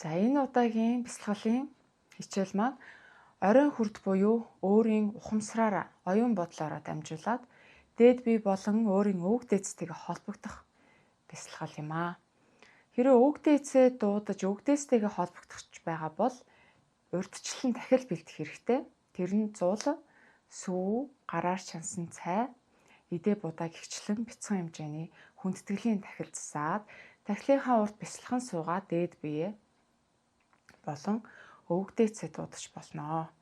За энэ удаагийн бясалгалын хичээл маань оройн хүрд буюу өөрийн ухамсараараа, оюун бодлороо дамжуулаад дээд бие болон өөрийн өвөг дээдстэйгээ холбогдох бясалгал юм аа. Хэрэв өвөг дээдсээ дуудаж өвөг дээдстэйгээ холбогдох байгаа бол урьдчилан дахил бэлдэх хэрэгтэй. Тэр нь зул, сүү, гараар чансан цай, эдээ будаа гихчлэн бяцхан хэмжээний хүндэтгэлийн дахил засаад дахлынхаа урт бясалхан суугаад дээд бие болон өвөг дээдсээ дуудаж болно.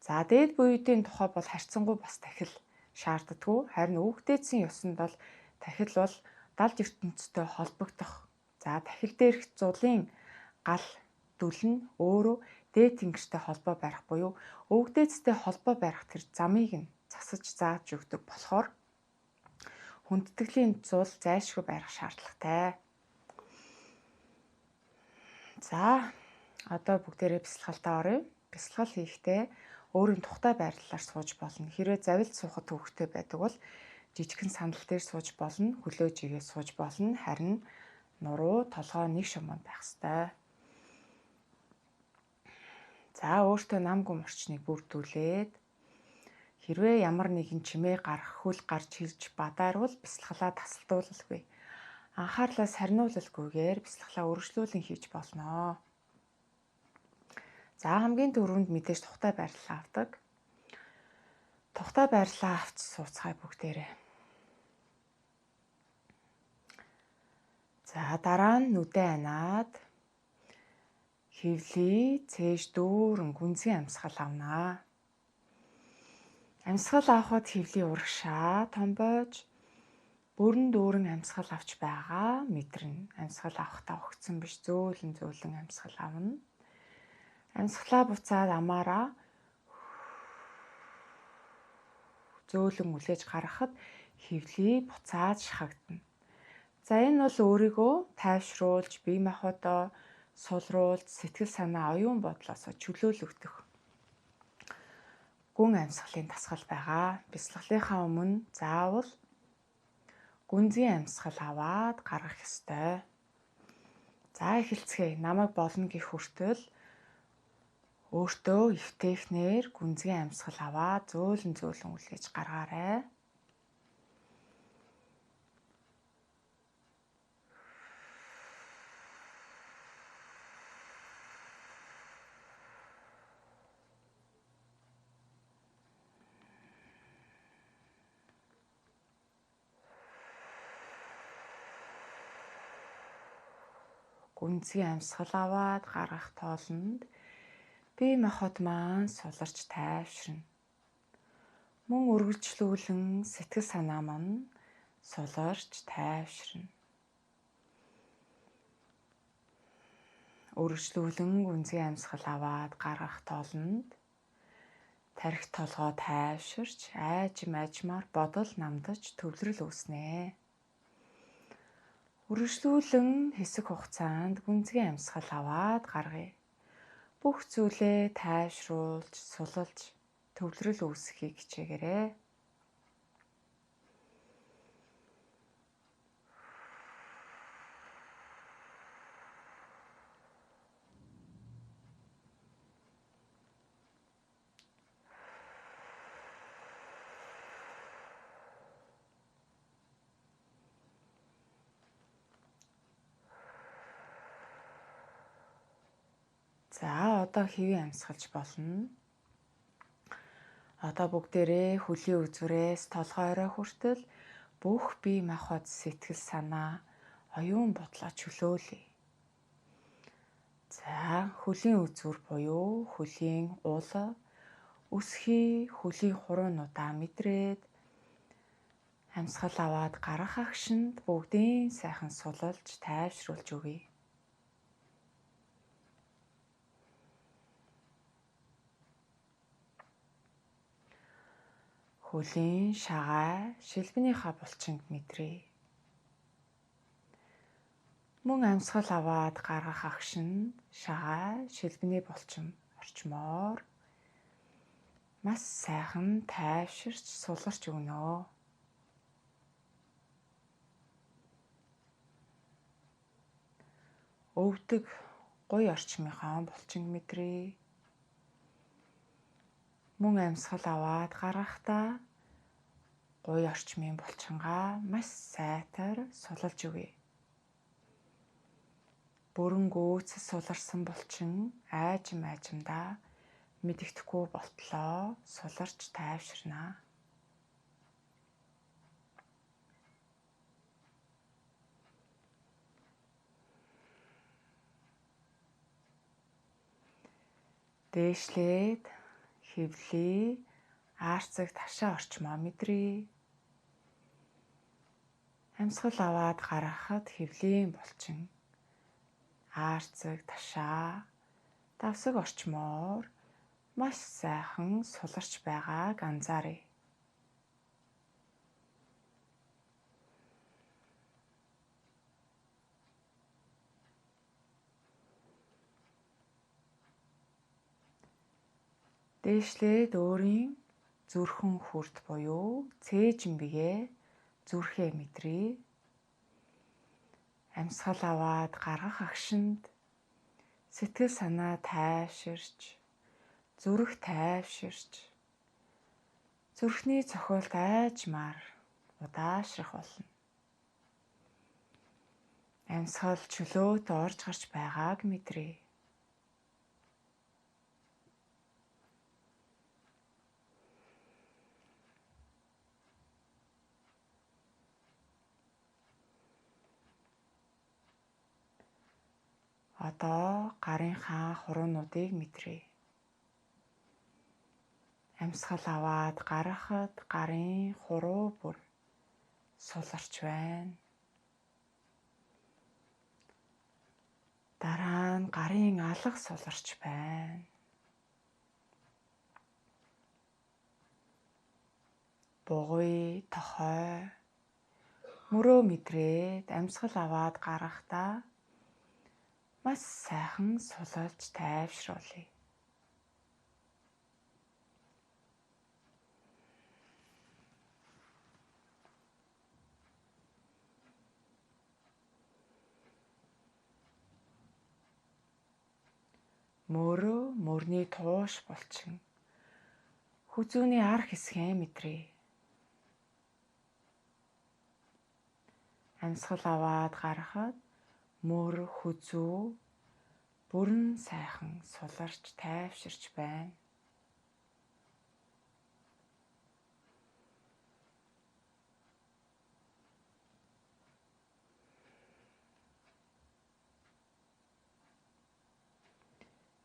За дээд буйдын тухай бол харьцангуй бас дахил шаарддаггүй. Харин өвөг дээдсийн ёсонд бол дахил бол далд ертөнцтэй холбогдох. За дахил дээрх зулын гал дүл нь өөрөө дээд тэнгэртэй холбоо барих буюу өвөг дээдстэй холбоо барих тэр замыг нь засаж зааж өгдөг болохоор хүндэтгэлийн зул зайлшгүй барих шаардлагатай. За одоо бүгдээрээ бясалгалтаа оръё. Бясалгал хийхдээ өөрийн тухтай байрлалаар сууж болно. Хэрвээ завилд суухад төвөгтэй байдаг бол жижигхэн сандал дээр сууж болно, хөлөөж игээ сууж болно. Харин нуруу толгой нэг шуманд байх ёстой. За өөртөө намгүй орчныг бүрдүүлээд хэрвээ ямар нэгэн чимээ гарах, хөл гарч хилж бадаарвал бясалгалаа тасалдуулалгүй. Анхаарлаа сарниулалгүйгээр бясалгалаа үргэлжлүүлэн хийж болно. За хамгийн түрүүнд мэдээж тухтай байрлалаа авдаг. Тухтай байрлалаа авч сууцгаая бүгдээрээ. За дараа нь нүдээ анаад хөвлий цээж дүүрэн гүнзгий амьсгал авнаа. Амьсгал авахд хөвлий урагшаа томбойж бүрэн дүүрэн амьсгал авч байгаа мэдэрнэ. Амьсгал авахдаа огцсон биш, зөөлөн амьсгал авна. Амьсгалаа буцаад амаараа зөөлөн үлээж гаргахад хөвлий буцаад шахагдана. За энэ бол өөрийгөө тайвшруулж, бие махбодоо сулруулж, сэтгэл санаа, оюун бодлоос чөлөөлөгдөх гүн амьсгалын дасгал байгаа. Бясалгалынхаа өмнө заавал гүнзгий амьсгал аваад гаргах ёстой. За эхэлцгээе. Намайг болно гэх хүртэл өөртөө эвтэхнэр гүнзгий амьсгал аваад зөөлөн үлээж гаргаарай. Гүнзгий амьсгал аваад гаргах тоолонд бие махбод маань суларч тайвширна. Мөн үргэлжлүүлэн сэтгэл санаа маань суларч тайвширна. Үргэлжлүүлэн гүнзгий амьсгал аваад гаргах тоолонд тархи толгой тайвширч айжмаар бодол намдаж төвлөрөл үүснэ. Үргэлжлүүлэн хэсэг хугацаанд гүнзгий амьсгал аваад гаргая. Бүх зүйлээ тайвшруулж, сулалж, төвлөрөл үүсгэхийг хичээгээрэй. За одоо хэвийн амьсгалж болно. Одоо бүгдээрээ хөлийн үзүүрээс толгойроо хүртэл бүх бие махбод сэтгэл санаа, оюун бодлоо чөлөөлье. За хөлийн үзүүр буюу хөлийн уул, өсхий хөлийн хуруунуудаа мэдрээд амьсгал аваад гарах агшинд бүгдийн сайхан сулалж, тайвшруулж өгье. Хөлийн шагаа шилбэнийхаа булчинд мэдрээ. Мөн амьсгал аваад гаргах агшинд шагаа шилбэний булчин орчмоор маш сайхан тайвширч суларч өгнө. Өвдөг гоё орчмынхаа булчин мэдрээ. Мөн амьсгал аваад гаргахдаа гоё орчмын булчингаа маш сайтар сулалж өгье. Бүрэн гүйцэд суларсан булчин айжмдаа мэдэгдэхгүй болтлоо суларч тайвширнаа. Дээшлээд хэвлээ, аарцаг ташаа орчмоо мэдрээ. Амьсгал аваад гаргахад хэвлийн булчин аарцаг ташаа давсаг орчмоор маш сайхан суларч байгааг анзааръя. Дээшлээд өөрийн зүрхэн хүрт буюу цээжин биеэ зүрхээ мэдрээ. Амьсгал аваад гаргах агшинд сэтгэл санаа тайвширч, зүрх тайвширч, зүрхний цохилт айжмаар удаашрах болно. Амьсгал чөлөөт орж гарч байгааг мэдрээ. Одоо гарынхаа хуруунуудыг мэдрээ. Амьсгал аваад гаргахад гарын хуруу бүр суларч байна. Дараа нь гарын алга суларч байна. Бугуй, тохой, мөрөө мэдрээд амьсгал аваад гаргахдаа маш сайхан сулалж тайвшруулъя. Мөрөө, мөрний тууш булчин хүзүүний ар хэсгээ мэдрээ. Амьсгал аваад гаргахад мөр хүзүү бүрэн сайхан суларч тайвширч байна.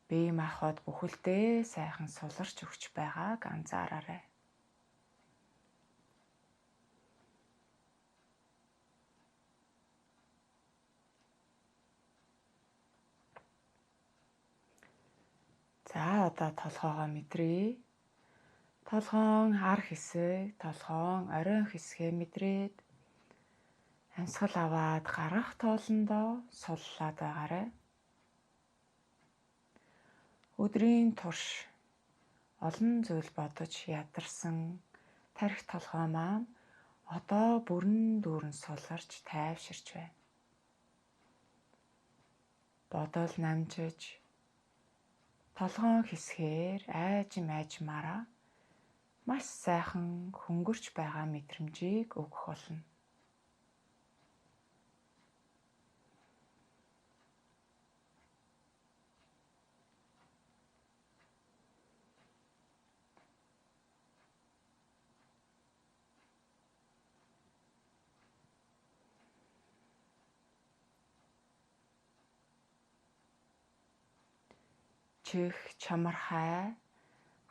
Бие махбод бүхэлдээ сайхан суларч өгч байгааг анзаараарай. За одоо толгоогоо мэдрээ. Толгоон ар хэсэг, толгоон оройн хэсгээ мэдрээд амьсгал аваад гаргах тоолондоо суллаад байгаарай. Өдрийн турш олон зүйл бодож ядарсан тархи толгой маань одоо бүрэн дүүрэн суларч тайвширч байна. Бодол намжиж толгоон хэсгээр айжмаараа маш сайхан хөнгөрч байгаа мэдрэмжийг өгөх болно. Чих, чамархай,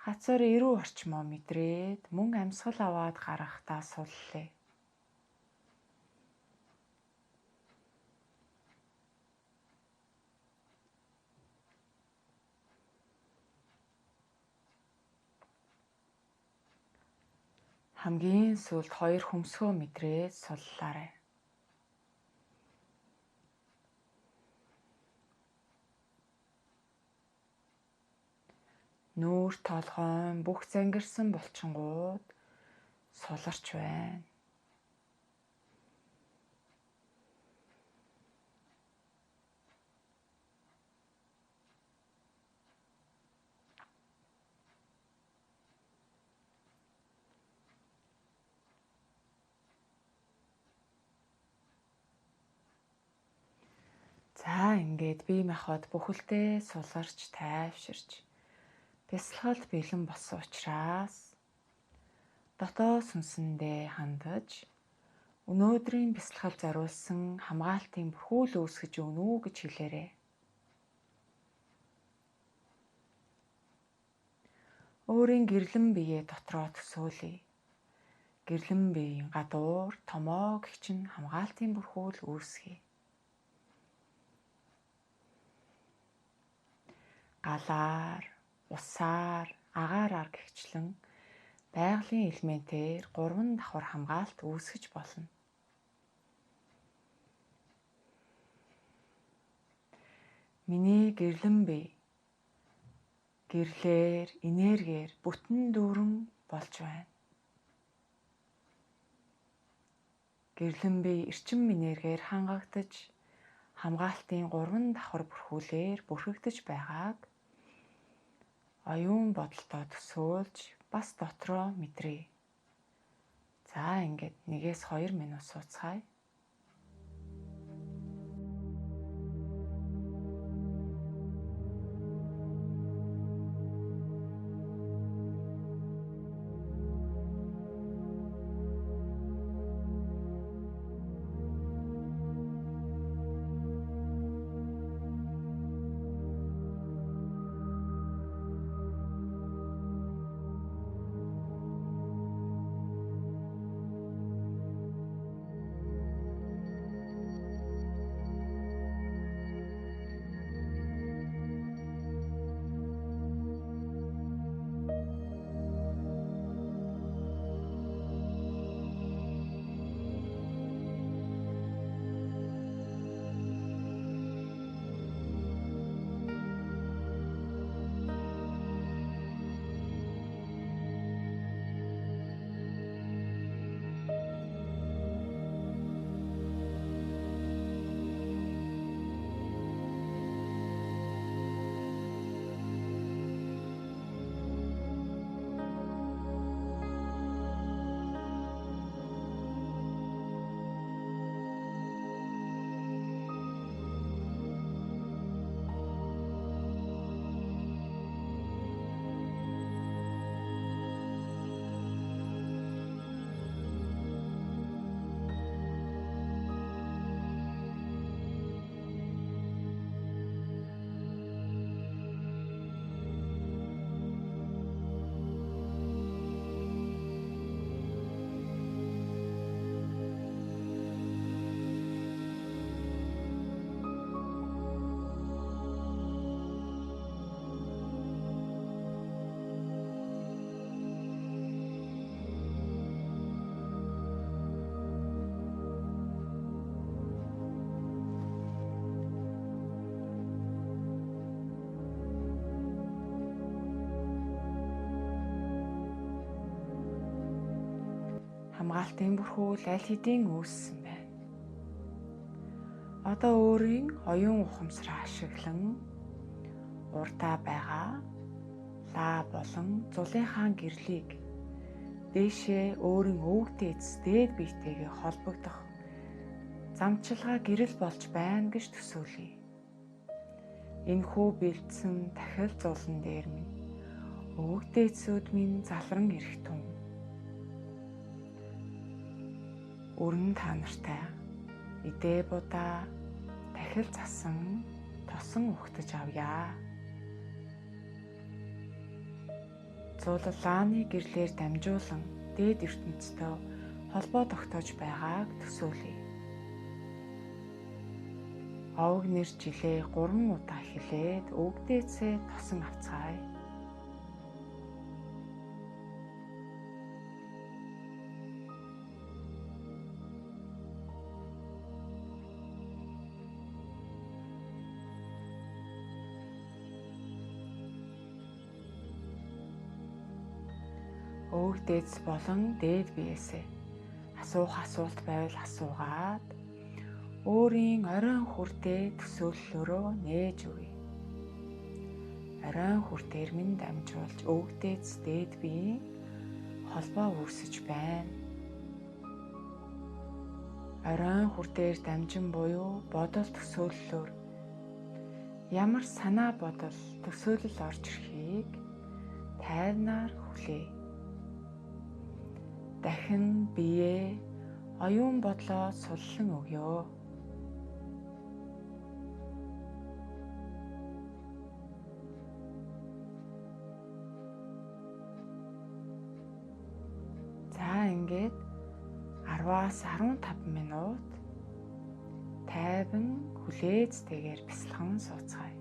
хацар эрүү орчмоо мэдрээд мөн амьсгал аваад гаргахдаа суллаа. Хамгийн сүүлд 2 хөмсгөө мэдрээд суллаарай. Нүүр толгойн бүх зангирсан булчингууд суларч байна. Ингээд бие махбод бүхэлдээ суларч тайвширч бясалгалд бэлэн болсон учраас дотоод сүнсэндээ хандаж өнөөдрийн бясалгал зориулсан хамгаалтын бүрхүүл үүсгэж өгнө үү гэж хэлээрэй. Өөрийн гэрлэн биеэ дотроо төсөөлье. Гэрлэн биеийн гадуур томоо гэгчин хамгаалтын бүрхүүл үүсгэе. Галаар, усаар, агаараар гэгчлэн байгалийн элементээр 3 давхар хамгаалт үүсгэж болно. Миний гэрлэн бие гэрлээр, энергиэр бүтэн дүүрэн болж байна. Гэрлэн бие эрчим энергиэр хангагдаж хамгаалтын 3 давхар бүрхүүлээр бүрхэгдэж байгааг оюун бодолтой төсөөлж бас дотроо мэдрээ. За ингээд 1-2 минут сууцгаая. Хамгаалтын бүрхүүл аль хэдийн үүссэн байна. Одоо өөрийн оюун ухамсараа ашиглан урдаа байгаа лаа болон зулынхаа гэрлийг дээшээ өөрийн өвөг дээдс дээд биетэйгээ холбогдох замчилгаа гэрэл болж байна гэж төсөөлье. Энэхүү бэлдсэн дахил зулан дээр минь өвөг дээдсүүд минь залран ирэх тун. Өрн та нартай эдээ будаа дахил засан тосон ухтаж авъя. Зуллааны гэрлээр дамжуулан дээд ертөнцтэй холбоо тогтоож байгааг төсөөлье. Овг нэр жилээ 3 удаа хэлээд өвөг дээдсээ тосон авцгаая. Өвөг дээдс болон дээд биеэсээ асуух асуулт байвал асуугаад өөрийн оройн хүрдээ төсөөллөөрөө нээж өгье. Оройн хүрдээр минь дамжуулж өвөг дээдс дээд биеийн холбоо үүсэж байна. Оройн хүрдээр дамжин буюу бодол төсөөллөөр Ямар санаа бодол төсөөлөл орж ирэхийг тайвнаар хүлээ. Дахин биеэ оюун бодлоо суллан өгье. За ингээд 10-аас 15 минут тайван хүлээцтэйгээр бясалган сууцгаая.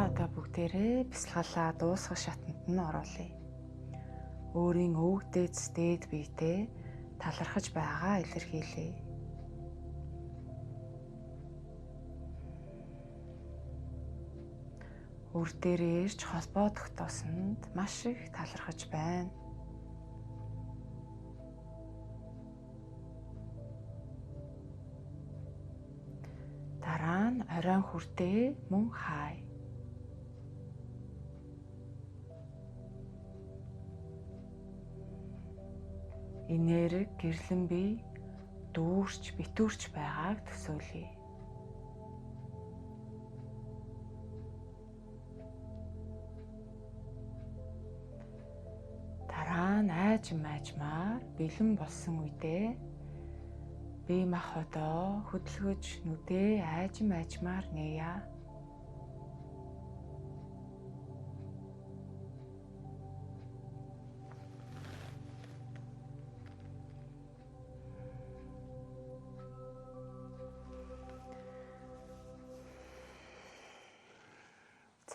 одоо бүгдээрээ бясалгалаа дуусгах шатанд нь оруулъя. Өөрийн өвөг дээдс дээд биетэй талархаж байгаа илэрхийлье. Үр дээрээ ирж холбоо тогтоосонд маш их талархаж байна. Дараа нь оройн хүртээ мөн хай. Энерги гэрлэн бие дүүрч битүүрч байгааг төсөөлье. Дараа нь айжмаар бэлэн болсон үедээ бие махбодоо хөдөлгөж нүдээ айжмаар нээе.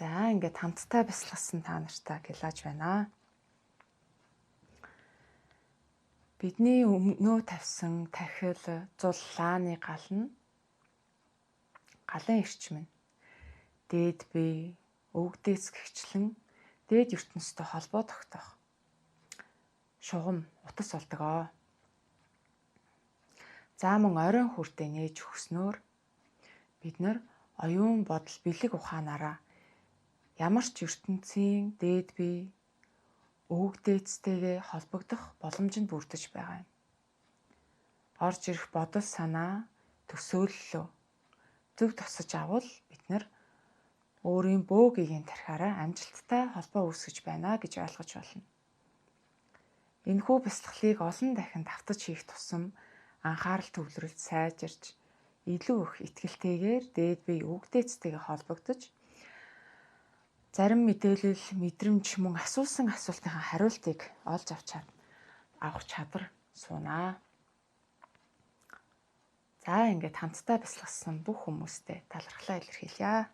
За ингээд хамтдаа бясалгасан та нартай гялаж байна. Бидний өмнөө тавьсан тахил зуллааны гал нь галын эрчим нь дээд бие өвгдөөс гихчлэн дээд ертөнцтэй холбоо тогтоох шугам утас болдог. За мөн оройн хүртээ нээж өгснөөр бид нар оюун бодол бэлэг ухаанаараа ямар ч ертөнцийн дээд бие өвөг дээдстэйгээ холбогдох боломжинд бүрдэж байгаа юм. Орж ирэх бодол санаа төсөөллөө зөв тусаж авал бид нар өөрийн бөөгийн тархиараа амжилттай холбоо үүсгэж байна гэж ойлгож болно. Энэхүү бясалгалыг олон дахин давтаж хийх тусам анхаарал төвлөрөлт сайжирч илүү их итгэлтэйгээр дээд бие өвөг дээдстэйгээ холбогдож зарим мэдээлэл, мэдрэмж мөн асуусан асуултын хариултыг олж авах чадвар суунаа. За ингээд хамтдаа бясалгасан бүх хүмүүстээ талархлаа илэрхийлье.